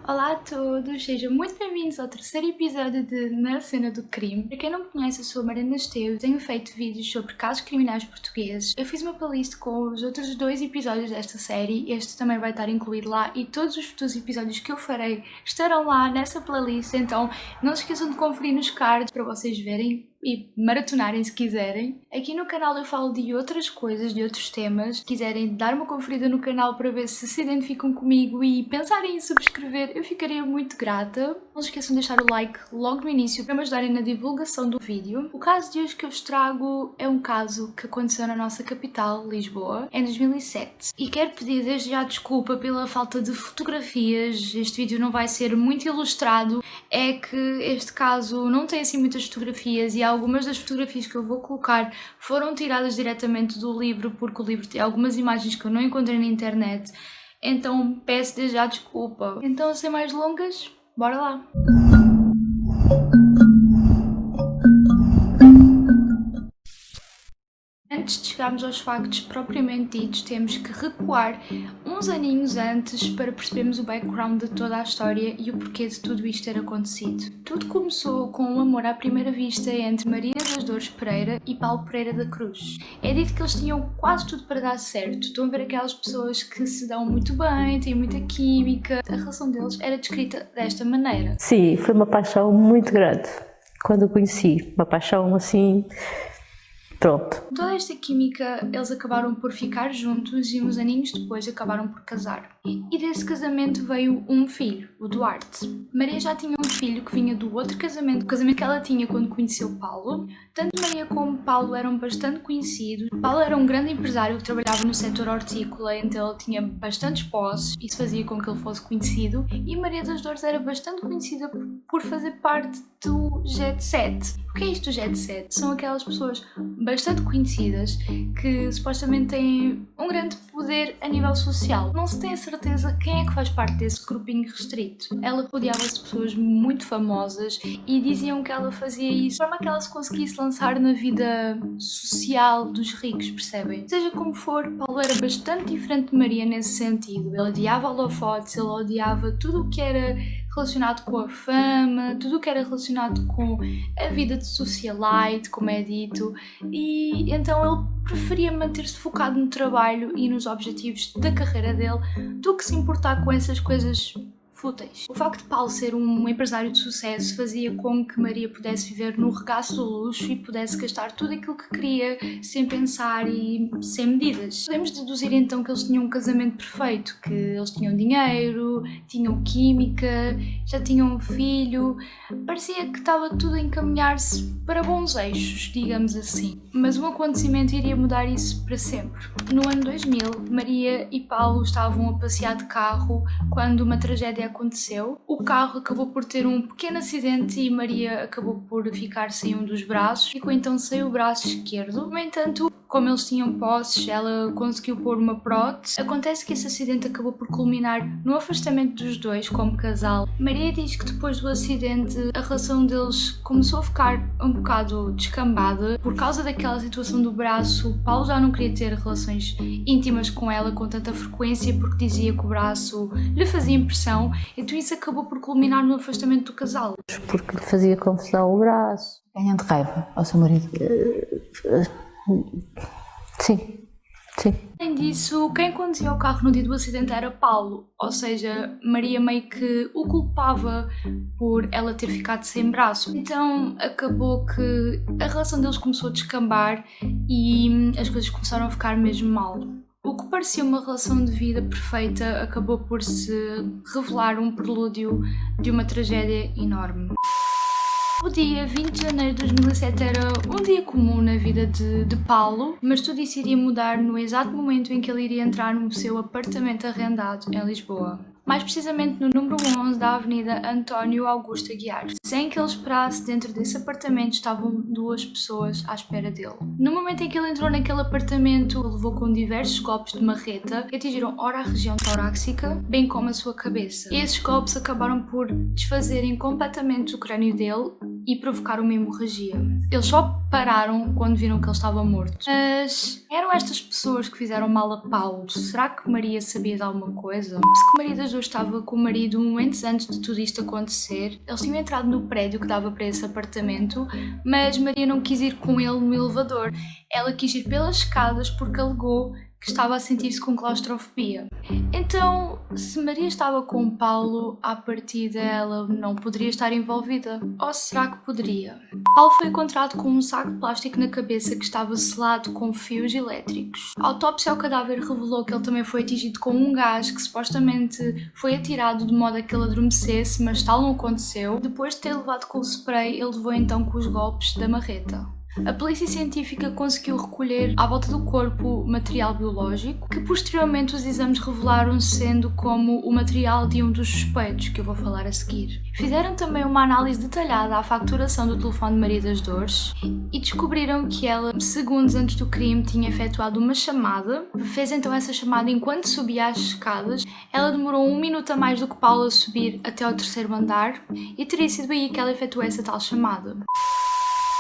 Olá a todos, sejam muito bem-vindos ao terceiro episódio de Na Cena do Crime. Para quem não me conhece, eu sou a Mariana Esteves, tenho feito vídeos sobre casos criminais portugueses. Eu fiz uma playlist com os outros 2 episódios desta série, este também vai estar incluído lá e todos os futuros episódios que eu farei estarão lá nessa playlist, então não se esqueçam de conferir nos cards para vocês verem e maratonarem se quiserem. Aqui no canal eu falo de outras coisas, de outros temas. Se quiserem dar uma conferida no canal para ver se identificam comigo e pensarem em subscrever, eu ficaria muito grata. Não se esqueçam de deixar o like logo no início para me ajudarem na divulgação do vídeo. O caso de hoje que eu vos trago é um caso que aconteceu na nossa capital, Lisboa, em 2007. E quero pedir desde já desculpa pela falta de fotografias. Este vídeo não vai ser muito ilustrado. É que este caso não tem assim muitas fotografias e algumas das fotografias que eu vou colocar foram tiradas diretamente do livro, porque o livro tem algumas imagens que eu não encontrei na internet, então peço desde já desculpa. Então, sem mais delongas, bora lá! Antes de chegarmos aos factos propriamente ditos, temos que recuar uns aninhos antes para percebermos o background de toda a história e o porquê de tudo isto ter acontecido. Tudo começou com um amor à primeira vista entre Maria das Dores Pereira e Paulo Pereira da Cruz. É dito que eles tinham quase tudo para dar certo. Estão a ver aquelas pessoas que se dão muito bem, têm muita química. A relação deles era descrita desta maneira. Sim, foi uma paixão muito grande quando o conheci. Uma paixão assim... Pronto. Toda esta química, eles acabaram por ficar juntos e uns aninhos depois acabaram por casar. E desse casamento veio um filho, o Duarte. Maria já tinha um filho que vinha do outro casamento, o casamento que ela tinha quando conheceu Paulo. Tanto Maria como Paulo eram bastante conhecidos. Paulo era um grande empresário que trabalhava no setor hortícola, então ele tinha bastantes posses, isso fazia com que ele fosse conhecido. E Maria das Dores era bastante conhecida por fazer parte do Jet Set. O que é isto do Jet Set? São aquelas pessoas bastante conhecidas que supostamente têm um grande poder a nível social. Não se tem a certeza quem é que faz parte desse grupinho restrito. Ela rodeava-se de pessoas muito famosas e diziam que ela fazia isso de forma que ela se conseguisse lançar na vida social dos ricos, percebem? Seja como for, Paulo era bastante diferente de Maria nesse sentido. Ele odiava holofotes, ele odiava tudo o que era relacionado com a fama, tudo o que era relacionado com a vida de socialite, como é dito, e então ele preferia manter-se focado no trabalho e nos objetivos da carreira dele do que se importar com essas coisas fúteis. O facto de Paulo ser um empresário de sucesso fazia com que Maria pudesse viver no regaço do luxo e pudesse gastar tudo aquilo que queria sem pensar e sem medidas. Podemos deduzir então que eles tinham um casamento perfeito, que eles tinham dinheiro, tinham química, já tinham um filho. Parecia que estava tudo a encaminhar-se para bons eixos, digamos assim. Mas um acontecimento iria mudar isso para sempre. No ano 2000, Maria e Paulo estavam a passear de carro quando uma tragédia aconteceu. O carro acabou por ter um pequeno acidente e Maria acabou por ficar sem um dos braços. Ficou então sem o braço esquerdo. No entanto, como eles tinham posses, ela conseguiu pôr uma prótese. Acontece que esse acidente acabou por culminar no afastamento dos dois como casal. Maria diz que depois do acidente a relação deles começou a ficar um bocado descambada. Por causa daquela situação do braço, Paulo já não queria ter relações íntimas com ela com tanta frequência porque dizia que o braço lhe fazia impressão. Então isso acabou por culminar no afastamento do casal. Porque lhe fazia confusão o braço. Ganhando raiva ao seu marido? Sim, sim. Além disso, quem conduzia o carro no dia do acidente era Paulo, ou seja, Maria meio que o culpava por ela ter ficado sem braço. Então acabou que a relação deles começou a descambar e as coisas começaram a ficar mesmo mal. O que parecia uma relação de vida perfeita acabou por se revelar um prelúdio de uma tragédia enorme. O dia 20 de janeiro de 2007 era um dia comum na vida de Paulo, mas tudo isso iria mudar no exato momento em que ele iria entrar no seu apartamento arrendado em Lisboa. Mais precisamente no número 11 da Avenida António Augusto Aguiar. Sem que ele esperasse, dentro desse apartamento estavam 2 pessoas à espera dele. No momento em que ele entrou naquele apartamento, ele levou com diversos golpes de marreta que atingiram ora a região torácica, bem como a sua cabeça. Esses golpes acabaram por desfazerem completamente o crânio dele e provocar uma hemorragia. Eles só pararam quando viram que ele estava morto. Mas eram estas pessoas que fizeram mal a Paulo? Será que Maria sabia de alguma coisa? Se que Maria das Dores estava com o marido momentos antes de tudo isto acontecer. Eles tinham entrado no prédio que dava para esse apartamento, mas Maria não quis ir com ele no elevador. Ela quis ir pelas escadas porque alegou que estava a sentir-se com claustrofobia. Então, se Maria estava com Paulo, à partida ela não poderia estar envolvida. Ou será que poderia? Paulo foi encontrado com um saco de plástico na cabeça que estava selado com fios elétricos. A autópsia ao cadáver revelou que ele também foi atingido com um gás que supostamente foi atirado de modo a que ele adormecesse, mas tal não aconteceu. Depois de ter levado com o spray, ele levou então com os golpes da marreta. A polícia científica conseguiu recolher à volta do corpo material biológico, que posteriormente os exames revelaram sendo como o material de um dos suspeitos, que eu vou falar a seguir. Fizeram também uma análise detalhada à facturação do telefone de Maria das Dores e descobriram que ela, segundos antes do crime, tinha efetuado uma chamada. Fez então essa chamada enquanto subia as escadas. Ela demorou 1 minuto a mais do que Paulo a subir até ao 3º andar e teria sido aí que ela efetuou essa tal chamada.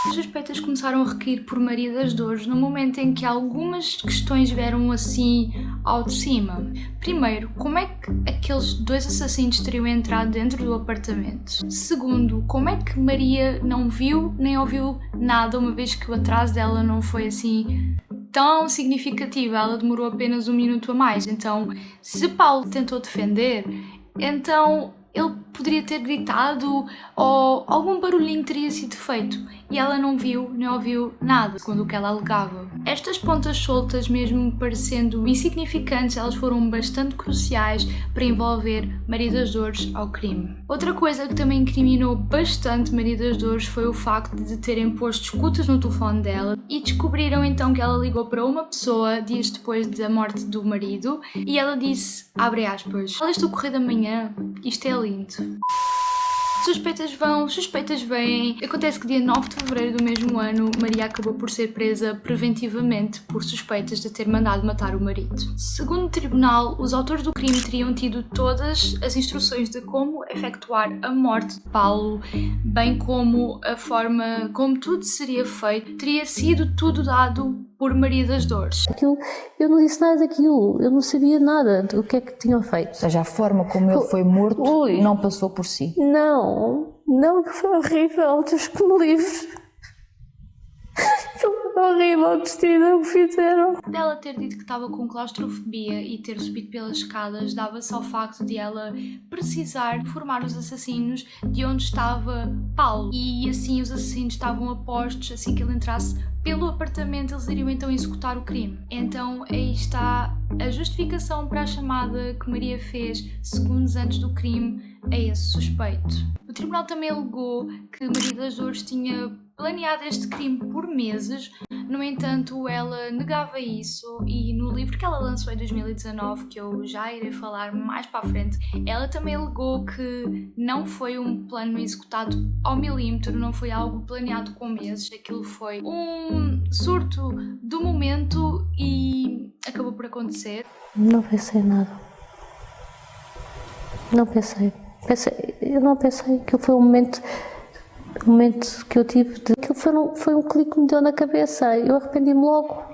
As suspeitas começaram a recair por Maria das Dores no momento em que algumas questões vieram assim ao de cima. Primeiro, como é que aqueles 2 assassinos teriam entrado dentro do apartamento? Segundo, como é que Maria não viu nem ouviu nada, uma vez que o atraso dela não foi assim tão significativo? Ela demorou apenas 1 minuto a mais. Então, se Paulo tentou defender, então ele poderia ter gritado ou algum barulhinho teria sido feito e ela não viu nem ouviu nada, segundo o que ela alegava. Estas pontas soltas, mesmo parecendo insignificantes, elas foram bastante cruciais para envolver Maria das Dores ao crime. Outra coisa que também incriminou bastante Maria das Dores foi o facto de terem posto escutas no telefone dela e descobriram então que ela ligou para uma pessoa dias depois da morte do marido e ela disse, abre aspas, "Olha, estou a correr da manhã, isto é lindo." Suspeitas vão, suspeitas vêm. Acontece que dia 9 de fevereiro do mesmo ano, Maria acabou por ser presa preventivamente por suspeitas de ter mandado matar o marido. Segundo o tribunal, os autores do crime teriam tido todas as instruções de como efetuar a morte de Paulo, bem como a forma como tudo seria feito. Teria sido tudo dado por Maria das Dores. Eu não disse nada daquilo, eu não sabia nada do que é que tinham feito. Ou seja, a forma como ele foi morto não passou por si. Não, que foi horrível, Deus que me livre. Foi horrível o destino que fizeram. Dela ter dito que estava com claustrofobia e ter subido pelas escadas dava-se ao facto de ela precisar informar os assassinos de onde estava Paulo. E assim os assassinos estavam a postos, assim que ele entrasse pelo apartamento, eles iriam então executar o crime. Então aí está a justificação para a chamada que Maria fez segundos antes do crime a esse suspeito. O tribunal também alegou que Maria das Dores tinha planeado este crime por meses. No entanto, ela negava isso e no livro que ela lançou em 2019, que eu já irei falar mais para a frente, ela também alegou que não foi um plano executado ao milímetro, não foi algo planeado com meses, aquilo foi um surto do momento e acabou por acontecer. Não pensei nada. Não pensei. Eu não pensei que foi um momento que eu tive de... Aquilo foi um clique que me deu na cabeça. Eu arrependi-me logo.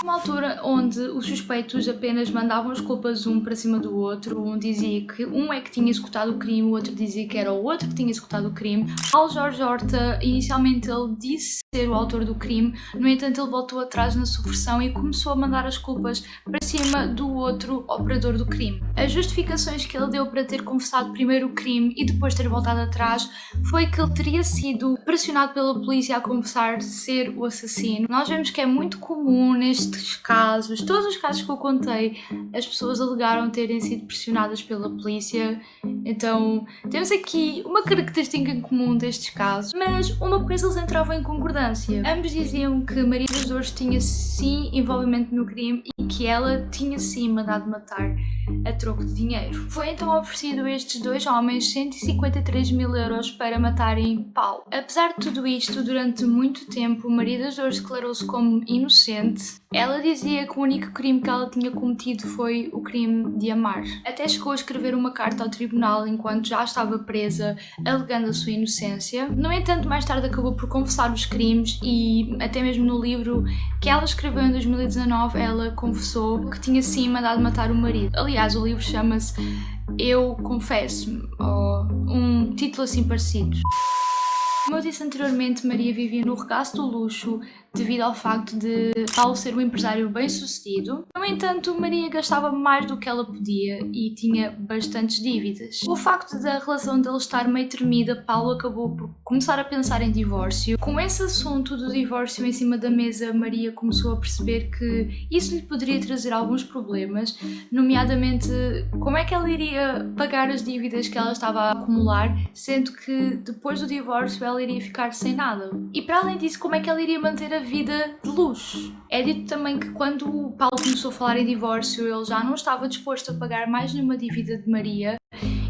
Uma altura onde os suspeitos apenas mandavam as culpas um para cima do outro, um dizia que um é que tinha executado o crime, o outro dizia que era o outro que tinha executado o crime. Paulo Jorge Horta, inicialmente ele disse ser o autor do crime, no entanto ele voltou atrás na sua versão e começou a mandar as culpas para cima do outro operador do crime. As justificações que ele deu para ter confessado primeiro o crime e depois ter voltado atrás foi que ele teria sido pressionado pela polícia a confessar ser o assassino. Nós vemos que é muito comum nestes casos, todos os casos que eu contei, as pessoas alegaram terem sido pressionadas pela polícia. Então temos aqui uma característica em comum destes casos, mas uma coisa eles entravam em concordância. discordância. Ambos diziam que Maria das Dores tinha sim envolvimento no crime e que ela tinha sim mandado matar a troco de dinheiro. Foi então oferecido a estes dois homens 153.000 euros para matarem Paulo. Apesar de tudo isto, durante muito tempo, Maria das Dores declarou-se como inocente. Ela dizia que o único crime que ela tinha cometido foi o crime de amar. Até chegou a escrever uma carta ao tribunal enquanto já estava presa, alegando a sua inocência. No entanto, mais tarde acabou por confessar os crimes e até mesmo no livro que ela escreveu em 2019, ela confessou que tinha sim mandado matar o marido. Aliás, o livro chama-se Eu Confesso-me, ou um título assim parecido. Como eu disse anteriormente, Maria vivia no regaço do luxo devido ao facto de Paulo ser um empresário bem-sucedido. No entanto, Maria gastava mais do que ela podia e tinha bastantes dívidas. O facto da relação deles estar meio tremida, Paulo acabou por começar a pensar em divórcio. Com esse assunto do divórcio em cima da mesa, Maria começou a perceber que isso lhe poderia trazer alguns problemas, nomeadamente como é que ela iria pagar as dívidas que ela estava a acumular, sendo que depois do divórcio ela iria ficar sem nada. E para além disso, como é que ela iria manter a vida de luxo? É dito também que quando o Paulo começou a falar em divórcio, ele já não estava disposto a pagar mais nenhuma dívida de Maria,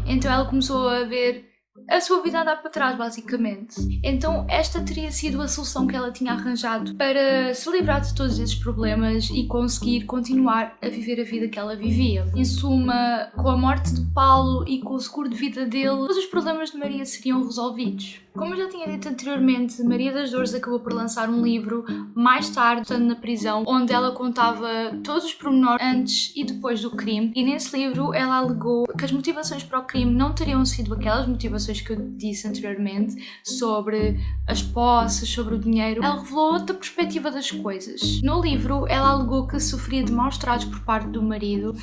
então ela começou a ver a sua vida andar para trás, basicamente. Então esta teria sido a solução que ela tinha arranjado para se livrar de todos esses problemas e conseguir continuar a viver a vida que ela vivia. Em suma, com a morte de Paulo e com o seguro de vida dele, todos os problemas de Maria seriam resolvidos. Como eu já tinha dito anteriormente, Maria das Dores acabou por lançar um livro mais tarde, estando na prisão, onde ela contava todos os pormenores antes e depois do crime. E nesse livro ela alegou que as motivações para o crime não teriam sido aquelas motivações que eu disse anteriormente, sobre as posses, sobre o dinheiro. Ela revelou outra perspectiva das coisas. No livro, ela alegou que sofria de maus tratos por parte do marido,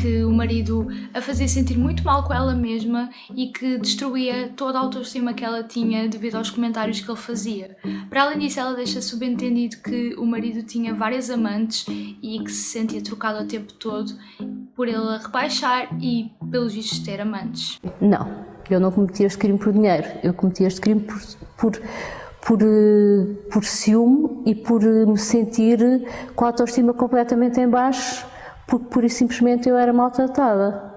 que o marido a fazia sentir muito mal com ela mesma e que destruía toda a autoestima que ela tinha devido aos comentários que ele fazia. Para além disso, ela deixa subentendido que o marido tinha várias amantes e que se sentia trocado o tempo todo por ele a rebaixar e, pelos vistos, ter amantes. Não, eu não cometi este crime por dinheiro, eu cometi este crime por ciúme e por me sentir com a autoestima completamente em baixo, porque pura e simplesmente eu era maltratada.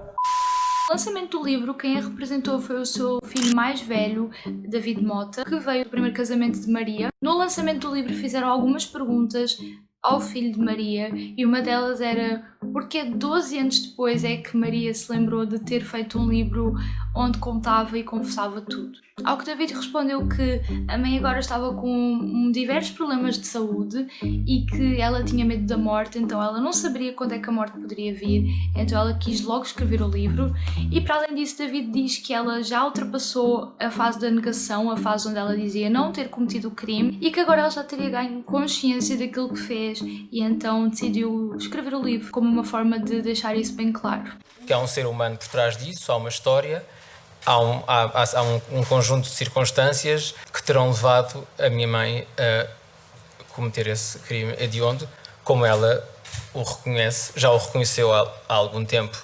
No lançamento do livro, quem a representou foi o seu filho mais velho, David Mota, que veio do primeiro casamento de Maria. No lançamento do livro fizeram algumas perguntas ao filho de Maria e uma delas era porque 12 anos depois é que Maria se lembrou de ter feito um livro onde contava e confessava tudo. Ao que David respondeu que a mãe agora estava com diversos problemas de saúde e que ela tinha medo da morte, então ela não saberia quando é que a morte poderia vir, então ela quis logo escrever o livro. E para além disso, David diz que ela já ultrapassou a fase da negação, a fase onde ela dizia não ter cometido o crime e que agora ela já teria ganho consciência daquilo que fez e então decidiu escrever o livro como uma forma de deixar isso bem claro. Que há um ser humano por trás disso, há uma história, há um conjunto de circunstâncias que terão levado a minha mãe a cometer esse crime hediondo, como ela o reconhece, já o reconheceu há algum tempo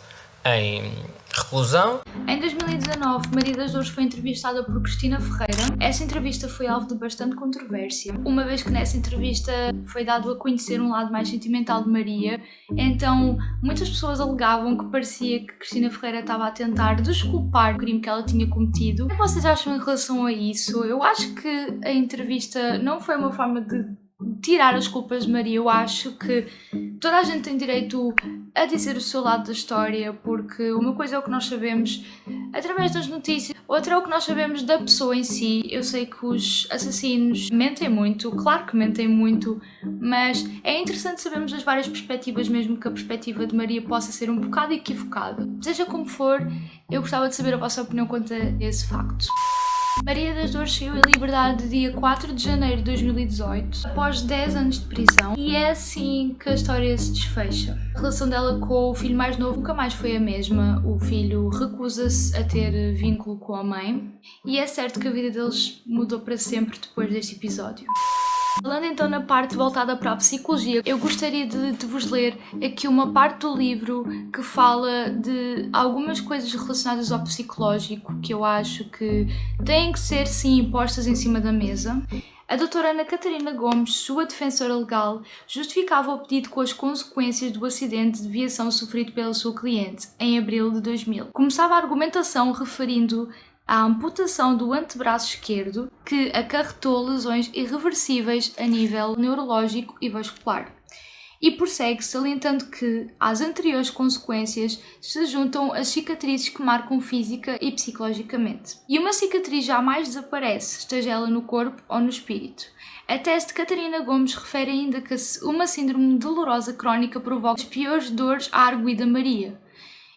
em reclusão. Em 2019, Maria das Dores foi entrevistada por Cristina Ferreira. Essa entrevista foi alvo de bastante controvérsia, uma vez que nessa entrevista foi dado a conhecer um lado mais sentimental de Maria, então muitas pessoas alegavam que parecia que Cristina Ferreira estava a tentar desculpar o crime que ela tinha cometido. O que vocês acham em relação a isso? Eu acho que a entrevista não foi uma forma de tirar as culpas de Maria. Eu acho que toda a gente tem direito a dizer o seu lado da história, porque uma coisa é o que nós sabemos através das notícias, outra é o que nós sabemos da pessoa em si. Eu sei que os assassinos mentem muito, claro que mentem muito, mas é interessante sabermos as várias perspectivas, mesmo que a perspectiva de Maria possa ser um bocado equivocada. Seja como for, eu gostava de saber a vossa opinião quanto a esse facto. Maria das Dores saiu em liberdade dia 4 de janeiro de 2018, após 10 anos de prisão, e é assim que a história se desfecha. A relação dela com o filho mais novo nunca mais foi a mesma. O filho recusa-se a ter vínculo com a mãe, e é certo que a vida deles mudou para sempre depois deste episódio. Falando então na parte voltada para a psicologia, eu gostaria de vos ler aqui uma parte do livro que fala de algumas coisas relacionadas ao psicológico que eu acho que têm que ser sim postas em cima da mesa. A doutora Ana Catarina Gomes, sua defensora legal, justificava o pedido com as consequências do acidente de viação sofrido pela sua cliente em abril de 2000. Começava a argumentação referindo à amputação do antebraço esquerdo, que acarretou lesões irreversíveis a nível neurológico e vascular. E prossegue salientando que, às anteriores consequências, se juntam as cicatrizes que marcam física e psicologicamente. E uma cicatriz jamais desaparece, esteja ela no corpo ou no espírito. A tese de Catarina Gomes refere ainda que uma síndrome dolorosa crónica provoca as piores dores à arguida Maria,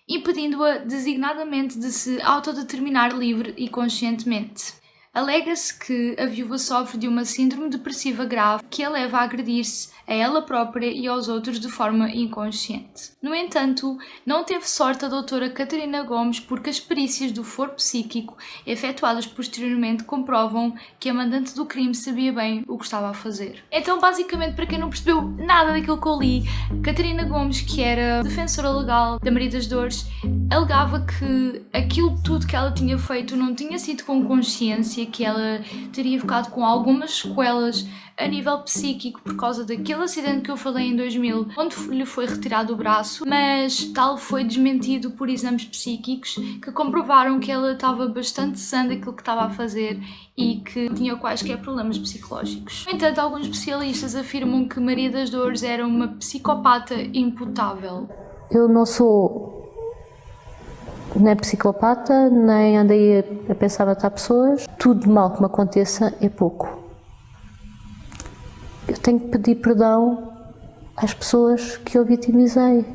impedindo-a designadamente de se autodeterminar livre e conscientemente. Alega-se que a viúva sofre de uma síndrome depressiva grave que a leva a agredir-se a ela própria e aos outros de forma inconsciente. No entanto, não teve sorte a doutora Catarina Gomes porque as perícias do foro psíquico efetuadas posteriormente comprovam que a mandante do crime sabia bem o que estava a fazer. Então, basicamente, para quem não percebeu nada daquilo que eu li, Catarina Gomes, que era defensora legal da Maria das Dores, alegava que aquilo tudo que ela tinha feito não tinha sido com consciência, que ela teria ficado com algumas sequelas a nível psíquico por causa daquele acidente que eu falei em 2000, onde lhe foi retirado o braço, mas tal foi desmentido por exames psíquicos que comprovaram que ela estava bastante sã daquilo que estava a fazer e que não tinha quaisquer problemas psicológicos. No entanto, alguns especialistas afirmam que Maria das Dores era uma psicopata imputável. Eu não sou nem psicopata, nem andei a pensar matar pessoas. Tudo de mal que me aconteça é pouco. Eu tenho que pedir perdão às pessoas que eu vitimizei.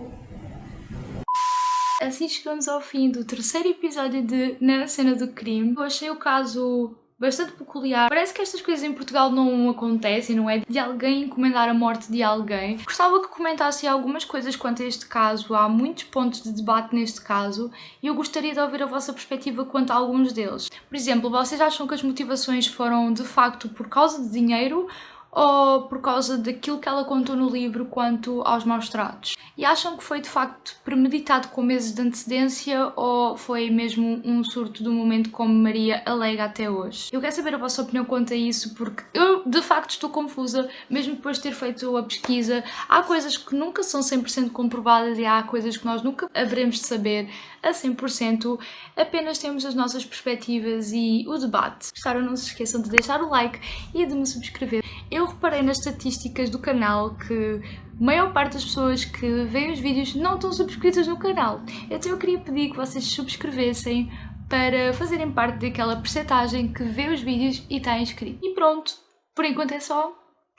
Assim chegamos ao fim do terceiro episódio de Na Cena do Crime. Eu achei o caso bastante peculiar. Parece que estas coisas em Portugal não acontecem, não é? De alguém encomendar a morte de alguém. Gostava que comentassem algumas coisas quanto a este caso. Há muitos pontos de debate neste caso e eu gostaria de ouvir a vossa perspectiva quanto a alguns deles. Por exemplo, vocês acham que as motivações foram de facto por causa de dinheiro ou por causa daquilo que ela contou no livro quanto aos maus tratos? E acham que foi de facto premeditado com meses de antecedência ou foi mesmo um surto do momento como Maria alega até hoje? Eu quero saber a vossa opinião quanto a isso porque eu de facto estou confusa, mesmo depois de ter feito a pesquisa. Há coisas que nunca são 100% comprovadas e há coisas que nós nunca haveremos de saber a 100%, apenas temos as nossas perspectivas e o debate. Se gostaram, não se esqueçam de deixar o like e de me subscrever. Eu reparei nas estatísticas do canal que a maior parte das pessoas que veem os vídeos não estão subscritas no canal. Então eu queria pedir que vocês se subscrevessem para fazerem parte daquela percentagem que vê os vídeos e está inscrito. E pronto, por enquanto é só.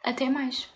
Até mais!